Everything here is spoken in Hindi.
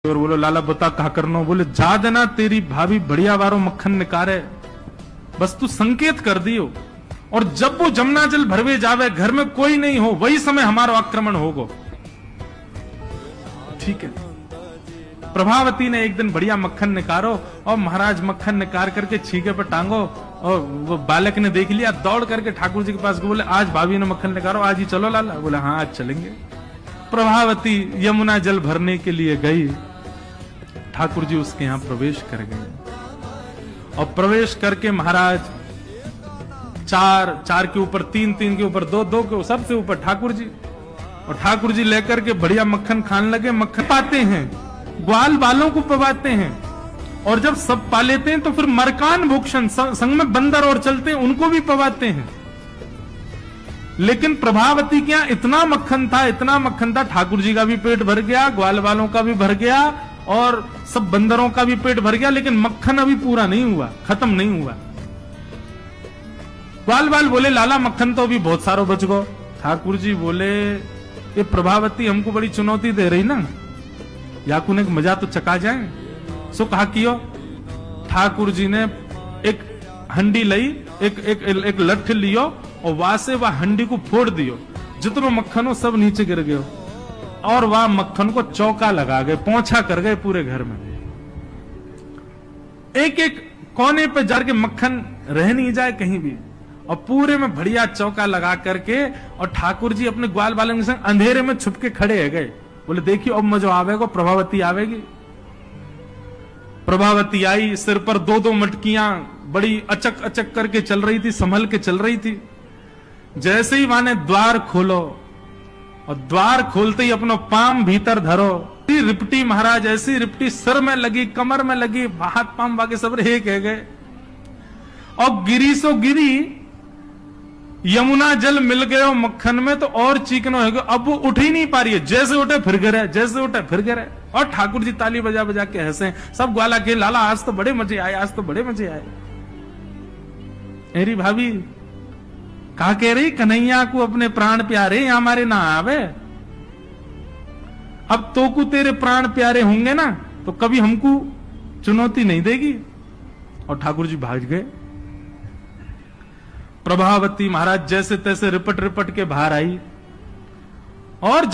और बोलो लाला बता कहा करनो। बोले जा देना तेरी भाभी बढ़िया वारो मक्खन निकारे, बस तू संकेत कर दियो। और जब वो जमुना जल भरवे जावे, घर में कोई नहीं हो, वही समय हमारा आक्रमण होगो। ठीक है। प्रभावती ने एक दिन बढ़िया मक्खन निकारो और महाराज मक्खन निकाल करके छीके पर टांगो। और वो बालक ने देख लिया, दौड़ करके ठाकुर जी के पास बोले आज भाभी ने मक्खन निकालो, आज ही चलो लाला। बोले हाँ आज चलेंगे। प्रभावती यमुना जल भरने के लिए गई। ठाकुर जी उसके यहां प्रवेश कर गए और प्रवेश करके महाराज चार के ऊपर तीन के ऊपर दो के सबसे ऊपर ठाकुर जी, और ठाकुर जी लेकर के बढ़िया मक्खन खाने लगे। मक्खन पाते हैं, ग्वाल बालों को पवाते हैं, और जब सब पा लेते हैं तो फिर मरकान भूषण संग में बंदर और चलते हैं उनको भी पवाते हैं। लेकिन प्रभावती के यहां इतना मक्खन था, ठाकुर जी का भी पेट भर गया, ग्वाल बालों का भी भर गया और सब बंदरों का भी पेट भर गया, लेकिन मक्खन अभी पूरा नहीं हुआ, खत्म नहीं हुआ। ग्वाल बाल बोले लाला मक्खन तो अभी बहुत सारो बच गो। ठाकुर जी बोले ये प्रभावती हमको बड़ी चुनौती दे रही ना, याकुन एक मजा तो चका जाए। सो कहा कियो। ठाकुर जी ने एक हंडी लई, एक लठ लियो और वहां से वह हंडी को फोड़ दियो। जितनो मक्खन हो सब नीचे गिर गयो और वह मक्खन को चौका लगा गए, पोंछा कर गए पूरे घर में। एक एक कोने पे जाके मक्खन रह नहीं जाए कहीं भी, और पूरे में बढ़िया चौका लगा करके, और ठाकुर जी अपने ग्वाल बालन के संग अंधेरे में छुप के खड़े है गए। बोले देखियो अब मजा आवेगा, प्रभावती आवेगी। प्रभावती आई, सिर पर दो मटकियां बड़ी अचक करके चल रही थी, संभल के चल रही थी। जैसे ही माने द्वार खोलो, और द्वार खोलते ही अपना पाम भीतर धरो, रिपटी महाराज ऐसी रिपटी सिर में लगी, कमर में लगी, हाथ पाम बाके सब रहे कह गए। और गिरी सो गिरी, यमुना जल मिल गए मक्खन में तो और चीकनो है, अब वो उठ ही नहीं पा रही है। जैसे उठे फिर गिरे, जैसे उठे फिर गिरे। और ठाकुर जी ताली बजा बजा के हंसे। सब ग्वाला के लाला आज तो बड़े मजे आए, आज तो बड़े मजे आए। मेरी भाभी कहा कह रही कन्हैया को अपने प्राण प्यारे यहाँ हमारे ना आवे। अब तो को तेरे प्राण प्यारे होंगे ना तो कभी हमको चुनौती नहीं देगी। और ठाकुर जी भाग गए। प्रभावती महाराज जैसे तैसे रिपट के बाहर आई और